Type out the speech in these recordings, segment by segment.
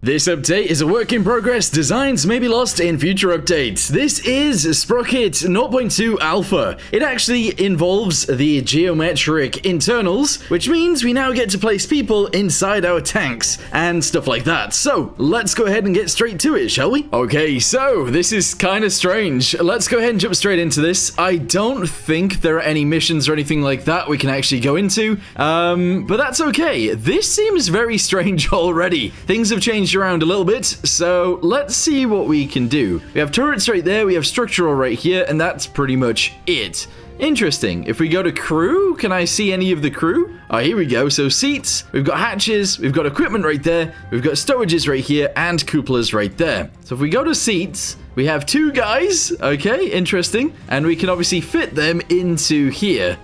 This update is a work in progress. Designs may be lost in future updates. This is Sprocket 0.2 Alpha. It actually involves the geometric internals, which means we now get to place people inside our tanks and stuff like that. So let's go ahead and get straight to it, shall we? Okay, so this is kind of strange. Let's go ahead and jump straight into this. I don't think there are any missions or anything like that we can actually go into, but that's okay. This seems very strange already. Things have changed around a little bit, so let's see what we can do. We have turrets right there, we have structural right here, and that's pretty much it. Interesting. If we go to crew, can I see any of the crew? Oh, here we go. So seats, we've got hatches, we've got equipment right there, we've got storages right here, and cupolas right there. So if we go to seats, we have two guys. Okay, interesting. And we can obviously fit them into here.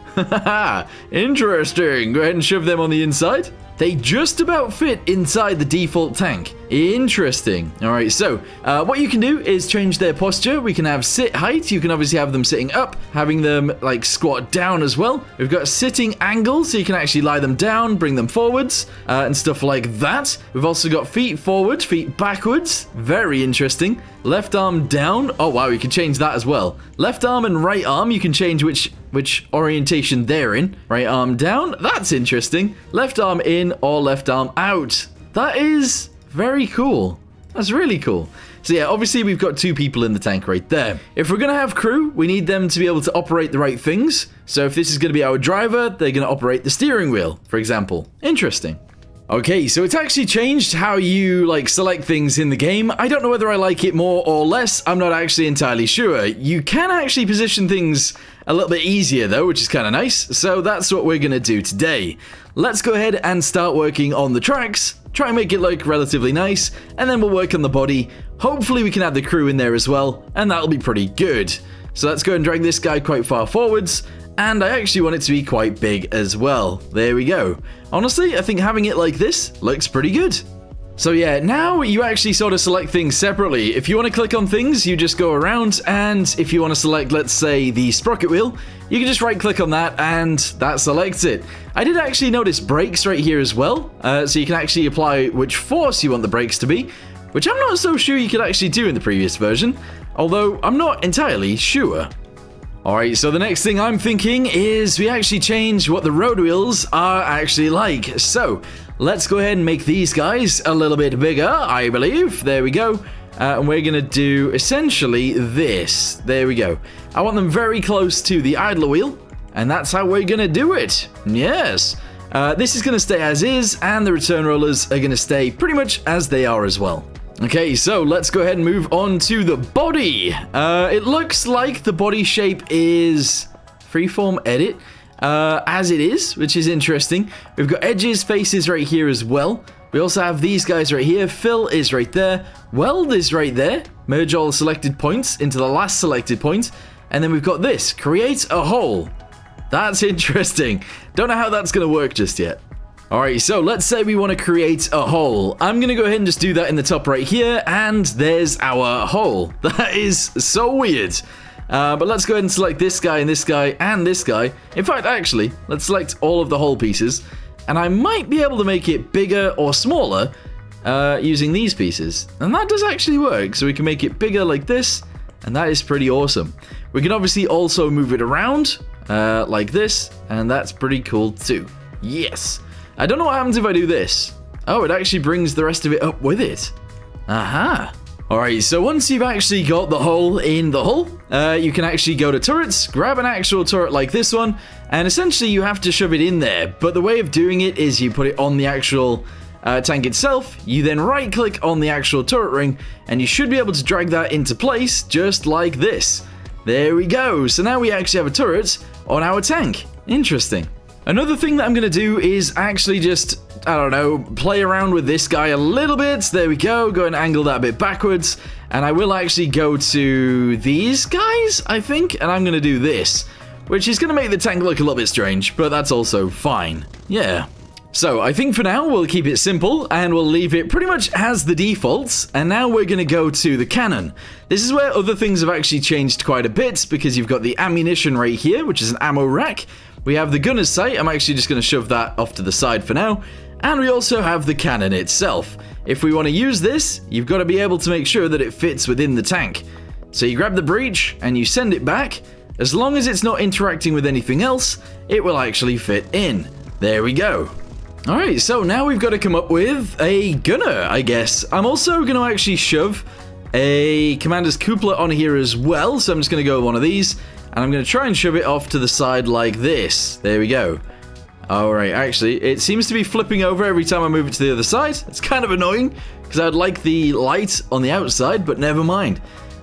Interesting. Go ahead and shove them on the inside. They just about fit inside the default tank. Interesting. All right, so what you can do is change their posture. We can have sit height. You can obviously have them sitting up, having them like squat down as well. We've got sitting angle, so you can actually lie them down, bring them forwards, and stuff like that. We've also got feet forward, feet backwards. Very interesting. Left arm down. Oh, wow, you can change that as well. Left arm and right arm, you can change which orientation they're in. Right arm down. That's interesting. Left arm in or left arm out. That is very cool. That's really cool. So yeah, obviously we've got two people in the tank right there. If we're going to have crew, we need them to be able to operate the right things. So if this is going to be our driver, they're going to operate the steering wheel, for example. Interesting. Okay, so it's actually changed how you, like, select things in the game. I don't know whether I like it more or less. I'm not actually entirely sure. You can actually position things a little bit easier, though, which is kind of nice. So that's what we're going to do today. Let's go ahead and start working on the tracks. Try and make it look relatively nice, and then we'll work on the body. Hopefully we can add the crew in there as well, and that'll be pretty good. So let's go and drag this guy quite far forwards. And I actually want it to be quite big as well. There we go. Honestly, I think having it like this looks pretty good. So yeah, now you actually sort of select things separately. If you want to click on things, you just go around, and if you want to select, let's say, the sprocket wheel, you can just right click on that and that selects it. I did actually notice brakes right here as well, so you can actually apply which force you want the brakes to be, which I'm not so sure you could actually do in the previous version, although I'm not entirely sure. Alright, so the next thing I'm thinking is we actually change what the road wheels are actually like. So, let's go ahead and make these guys a little bit bigger, I believe. There we go. And we're going to do essentially this. There we go. I want them very close to the idler wheel, and that's how we're going to do it. Yes. This is going to stay as is, and the return rollers are going to stay pretty much as they are as well. Okay, so let's go ahead and move on to the body. It looks like the body shape is freeform edit, as it is, which is interesting. We've got edges, faces right here as well. We also have these guys right here. Fill is right there. Weld is right there. Merge all selected points into the last selected point. And then we've got this, create a hole. That's interesting. Don't know how that's going to work just yet. Alright, so let's say we want to create a hole. I'm going to go ahead and just do that in the top right here, and there's our hole. That is so weird. But let's go ahead and select this guy and this guy and this guy. In fact, actually, let's select all of the hole pieces, and I might be able to make it bigger or smaller using these pieces. And that does actually work, so we can make it bigger like this, and that is pretty awesome. We can obviously also move it around like this, and that's pretty cool too. Yes. I don't know what happens if I do this. Oh, it actually brings the rest of it up with it. Aha. Alright, so once you've actually got the hole in the hull, you can actually go to turrets, grab an actual turret like this one, and essentially you have to shove it in there. But the way of doing it is you put it on the actual tank itself, you then right click on the actual turret ring, and you should be able to drag that into place just like this. There we go. So now we actually have a turret on our tank. Interesting. Another thing that I'm going to do is actually just, I don't know, play around with this guy a little bit. There we go. Go and angle that a bit backwards. And I will actually go to these guys, I think. And I'm going to do this, which is going to make the tank look a little bit strange, but that's also fine. Yeah. So I think for now we'll keep it simple and we'll leave it pretty much as the defaults. And now we're going to go to the cannon. This is where other things have actually changed quite a bit, because you've got the ammunition right here, which is an ammo rack. We have the gunner's sight. I'm actually just going to shove that off to the side for now. And we also have the cannon itself. if we want to use this, you've got to be able to make sure that it fits within the tank. So you grab the breech and you send it back. As long as it's not interacting with anything else, it will actually fit in. There we go. Alright, so now we've got to come up with a gunner, I guess. I'm also going to actually shove a commander's cupola on here as well. So I'm just going to go with one of these. And I'm going to try and shove it off to the side like this. There we go. Alright, actually, it seems to be flipping over every time I move it to the other side. It's kind of annoying, because I'd like the light on the outside, but never mind.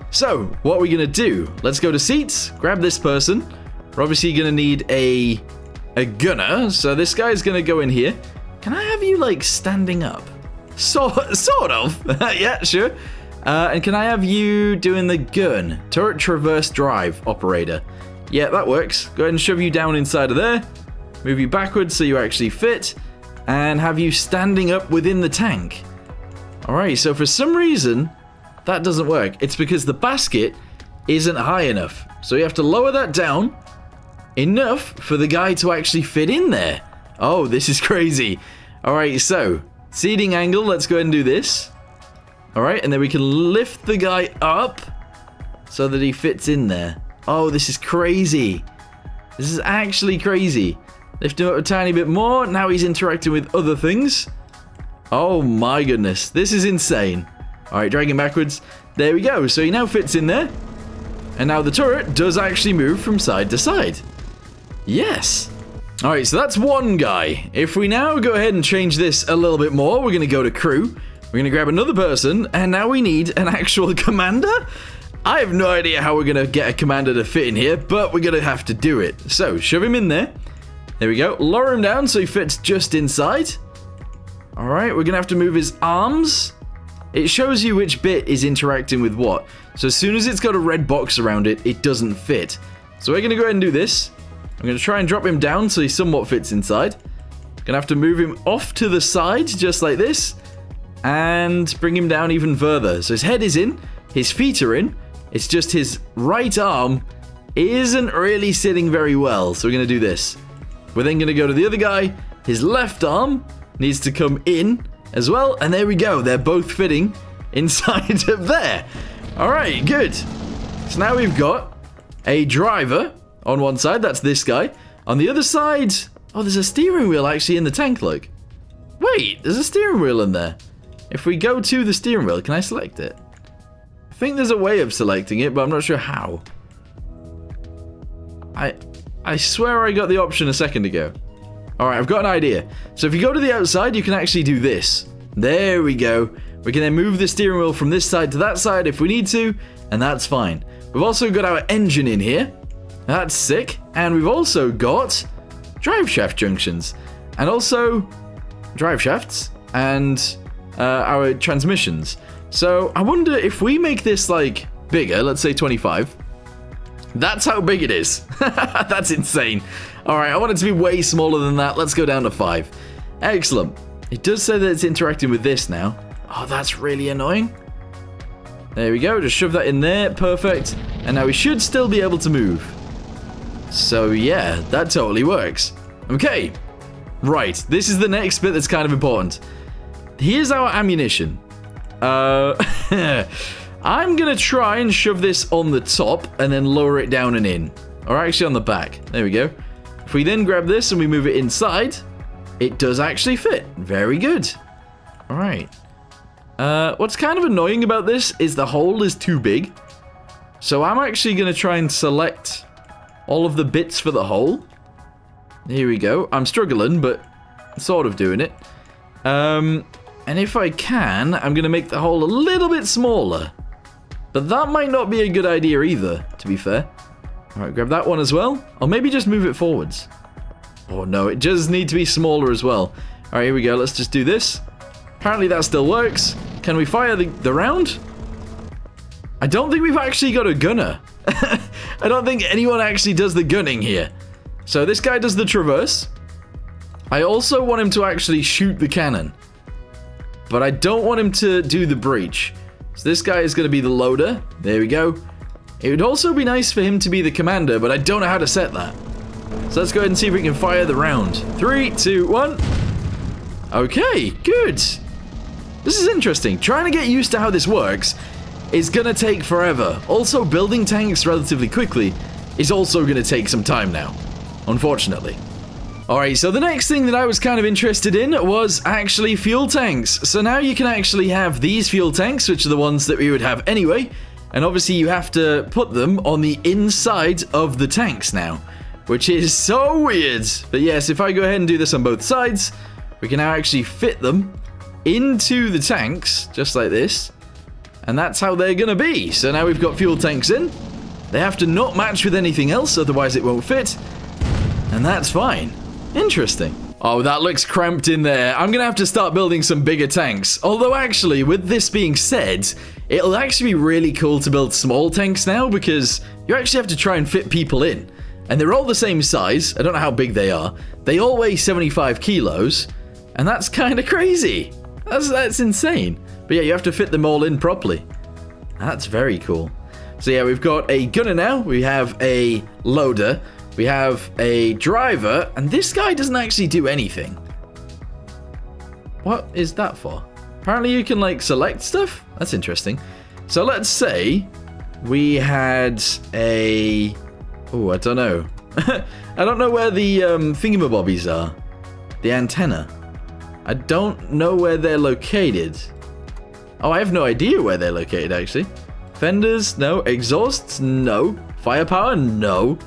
So, what are we going to do? Let's go to seats, grab this person. We're obviously going to need a gunner, so this guy's going to go in here. Can I have you, like, standing up? Sort of. Yeah, sure. And can I have you doing the gun? Turret traverse drive operator. Yeah, that works. Go ahead and shove you down inside of there. Move you backwards so you actually fit. And have you standing up within the tank. Alright, so for some reason, that doesn't work. It's because the basket isn't high enough. So you have to lower that down enough for the guy to actually fit in there. Oh, this is crazy. Alright, so seating angle, let's go ahead and do this. Alright, and then we can lift the guy up so that he fits in there. Oh, this is crazy. This is actually crazy. Lift him up a tiny bit more. Now he's interacting with other things. Oh my goodness. This is insane. Alright, drag him backwards. There we go. So he now fits in there. And now the turret does actually move from side to side. Yes. Alright, so that's one guy. If we now go ahead and change this a little bit more, we're going to go to crew. We're going to grab another person. And now we need an actual commander. I have no idea how we're going to get a commander to fit in here, but we're going to have to do it. So, shove him in there. There we go. Lower him down so he fits just inside. Alright, we're going to have to move his arms. It shows you which bit is interacting with what. So as soon as it's got a red box around it, it doesn't fit. So we're going to go ahead and do this. I'm going to try and drop him down so he somewhat fits inside. Going to have to move him off to the side, just like this. And bring him down even further. So his head is in. His feet are in. It's just his right arm isn't really sitting very well. So we're going to do this. We're then going to go to the other guy. His left arm needs to come in as well. And there we go. They're both fitting inside of there. All right, good. So now we've got a driver on one side. That's this guy. On the other side, oh, there's a steering wheel actually in the tank, look. Wait, there's a steering wheel in there. If we go to the steering wheel, can I select it? I think there's a way of selecting it, but I'm not sure how. I swear I got the option a second ago. Alright, I've got an idea. So if you go to the outside, you can actually do this. There we go. We can then move the steering wheel from this side to that side if we need to, and that's fine. We've also got our engine in here. That's sick. And we've also got drive shaft junctions. And also drive shafts and our transmissions. So I wonder if we make this like bigger, let's say 25. That's how big it is. That's insane. Alright, I want it to be way smaller than that. Let's go down to 5. Excellent. It does say that it's interacting with this now. Oh, that's really annoying. There we go. Just shove that in there. Perfect. And now we should still be able to move. So yeah, that totally works. Okay. Right. This is the next bit that's kind of important. Here's our ammunition. I'm going to try and shove this on the top and then lower it down and in. Or actually on the back. There we go. If we then grab this and we move it inside, it does actually fit. Very good. All right. What's kind of annoying about this is the hole is too big. So I'm actually going to try and select all of the bits for the hole. Here we go. I'm struggling, but sort of doing it. And if I can, I'm going to make the hole a little bit smaller. But that might not be a good idea either, to be fair. Alright, grab that one as well. Or maybe just move it forwards. Oh no, it does need to be smaller as well. Alright, here we go. Let's just do this. Apparently that still works. Can we fire the round? I don't think we've actually got a gunner. I don't think anyone actually does the gunning here. So this guy does the traverse. I also want him to actually shoot the cannon. But I don't want him to do the breach. So this guy is going to be the loader. There we go. It would also be nice for him to be the commander, but I don't know how to set that. So let's go ahead and see if we can fire the round. 3, 2, 1. Okay, good. This is interesting. Trying to get used to how this works is going to take forever. Also, building tanks relatively quickly is also going to take some time now, unfortunately. Alright, so the next thing that I was kind of interested in was actually fuel tanks. So now you can actually have these fuel tanks, which are the ones that we would have anyway. And obviously you have to put them on the inside of the tanks now, which is so weird. But yes, if I go ahead and do this on both sides, we can now actually fit them into the tanks, just like this. And that's how they're gonna be. So now we've got fuel tanks in. They have to not match with anything else, otherwise it won't fit. And that's fine. Interesting. Oh, that looks cramped in there. I'm gonna have to start building some bigger tanks. Although actually, with this being said, it'll actually be really cool to build small tanks now because you actually have to try and fit people in. And they're all the same size. I don't know how big they are. They all weigh 75 kilos. And that's kind of crazy. That's insane. But yeah, you have to fit them all in properly. That's very cool. So yeah, we've got a gunner now. We have a loader. We have a driver, and this guy doesn't actually do anything. What is that for? Apparently you can, like, select stuff? That's interesting. So let's say we had a... Oh, I don't know. I don't know where the thingamabobbies are. The antenna. I don't know where they're located. Oh, I have no idea where they're located, actually. Fenders? No. Exhausts? No. Firepower? No.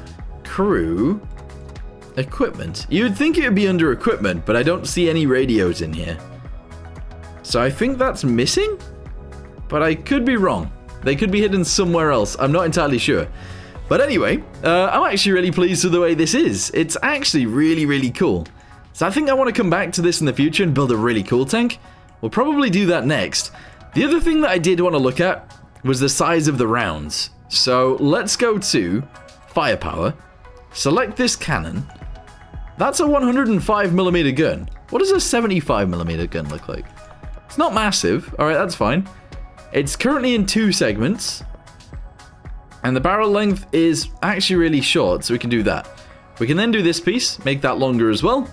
Crew, equipment. You would think it would be under equipment, but I don't see any radios in here. So I think that's missing, but I could be wrong. They could be hidden somewhere else. I'm not entirely sure. But anyway, I'm actually really pleased with the way this is. It's actually really, really cool. So I think I want to come back to this in the future and build a really cool tank. We'll probably do that next. The other thing that I did want to look at was the size of the rounds. So let's go to firepower. Select this cannon. That's a 105mm gun. What does a 75mm gun look like? It's not massive. Alright, that's fine. It's currently in 2 segments. And the barrel length is actually really short, so we can do that. We can then do this piece, make that longer as well.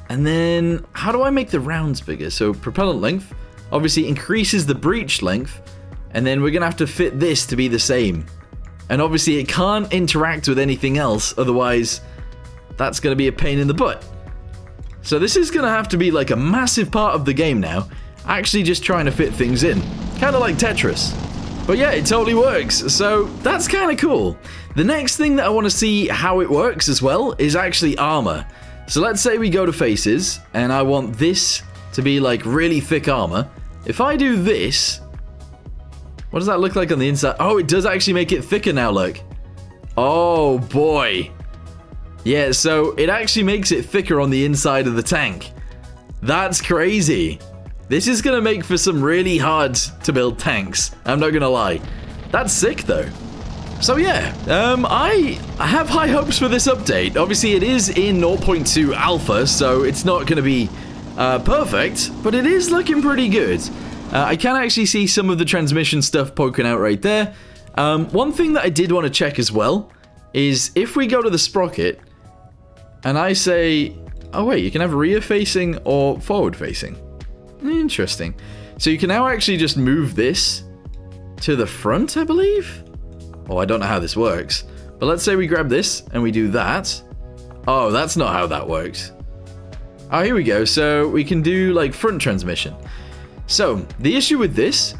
And then, how do I make the rounds bigger? So, propellant length obviously increases the breech length. And then we're going to have to fit this to be the same. And obviously it can't interact with anything else, otherwise that's going to be a pain in the butt. So this is going to have to be like a massive part of the game now, actually just trying to fit things in. Kind of like Tetris. But yeah, it totally works, so that's kind of cool. The next thing that I want to see how it works as well is actually armor. So let's say we go to faces, and I want this to be like really thick armor. If I do this... What does that look like on the inside? Oh, it does actually make it thicker now, look. Oh, boy. Yeah, so it actually makes it thicker on the inside of the tank. That's crazy. This is going to make for some really hard to build tanks. I'm not going to lie. That's sick, though. So, yeah. I have high hopes for this update. Obviously, it is in 0.2 alpha, so it's not going to be perfect, but it is looking pretty good. I can actually see some of the transmission stuff poking out right there. One thing that I did want to check as well is if we go to the sprocket and I say, oh wait, you can have rear facing or forward facing. Interesting. So you can now actually just move this to the front, I believe? Oh, I don't know how this works. But let's say we grab this and we do that. Oh, that's not how that works. Oh, here we go. So we can do like front transmission. So, the issue with this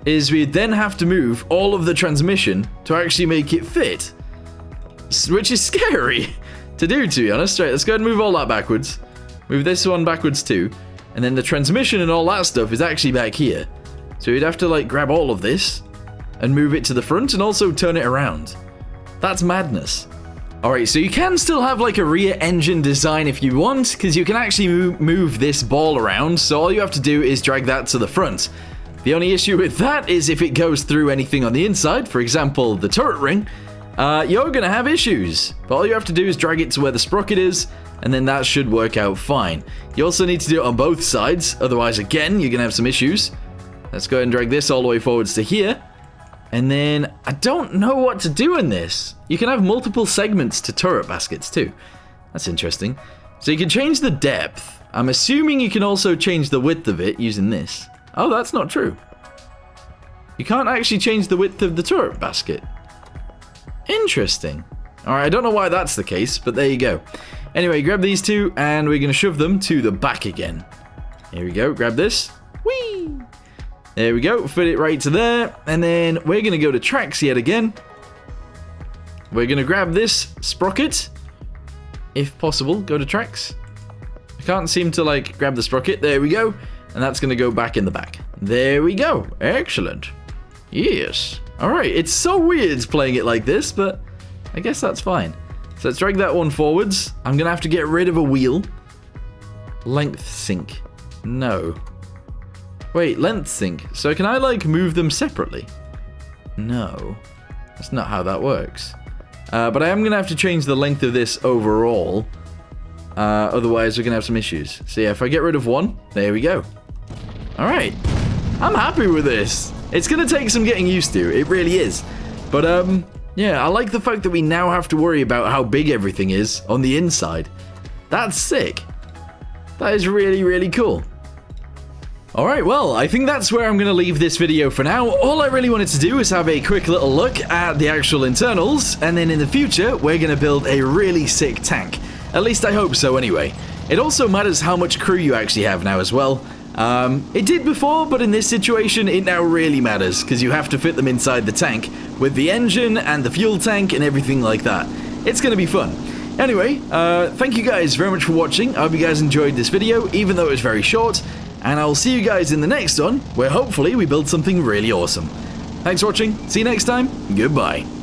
is we then have to move all of the transmission to actually make it fit. Which is scary to do, to be honest. Right, let's go ahead and move all that backwards. Move this one backwards too. And then the transmission and all that stuff is actually back here. So you'd have to like grab all of this and move it to the front and also turn it around. That's madness. Alright, so you can still have like a rear engine design if you want, because you can actually move this ball around, so all you have to do is drag that to the front. The only issue with that is if it goes through anything on the inside, for example the turret ring, you're gonna have issues. But all you have to do is drag it to where the sprocket is, and then that should work out fine. You also need to do it on both sides, otherwise again you're gonna have some issues. Let's go ahead and drag this all the way forwards to here. And then, I don't know what to do in this. You can have multiple segments to turret baskets too. That's interesting. So you can change the depth. I'm assuming you can also change the width of it using this. Oh, that's not true. You can't actually change the width of the turret basket. Interesting. Alright, I don't know why that's the case, but there you go. Anyway, grab these two, and we're going to shove them to the back again. Here we go, grab this. Whee! There we go, fit it right to there, and then we're going to go to tracks yet again. We're going to grab this sprocket. If possible, go to tracks. I can't seem to, like, grab the sprocket. There we go. And that's going to go back in the back. There we go. Excellent. Yes. Alright, it's so weird playing it like this, but I guess that's fine. So let's drag that one forwards. I'm going to have to get rid of a wheel. Length sync. No. Wait, length sync. So can I, like, move them separately? No. That's not how that works. But I am going to have to change the length of this overall. Otherwise, we're going to have some issues. So yeah, if I get rid of one, there we go. Alright. I'm happy with this. It's going to take some getting used to. It really is. But, yeah, I like the fact that we now have to worry about how big everything is on the inside. That's sick. That is really, really cool. Alright, well, I think that's where I'm going to leave this video for now. All I really wanted to do is have a quick little look at the actual internals, and then in the future, we're going to build a really sick tank. At least I hope so anyway. It also matters how much crew you actually have now as well. It did before, but in this situation, it now really matters, because you have to fit them inside the tank, with the engine and the fuel tank and everything like that. It's going to be fun. Anyway, thank you guys very much for watching. I hope you guys enjoyed this video, even though it was very short. And I'll see you guys in the next one, where hopefully we build something really awesome. Thanks for watching, see you next time, goodbye.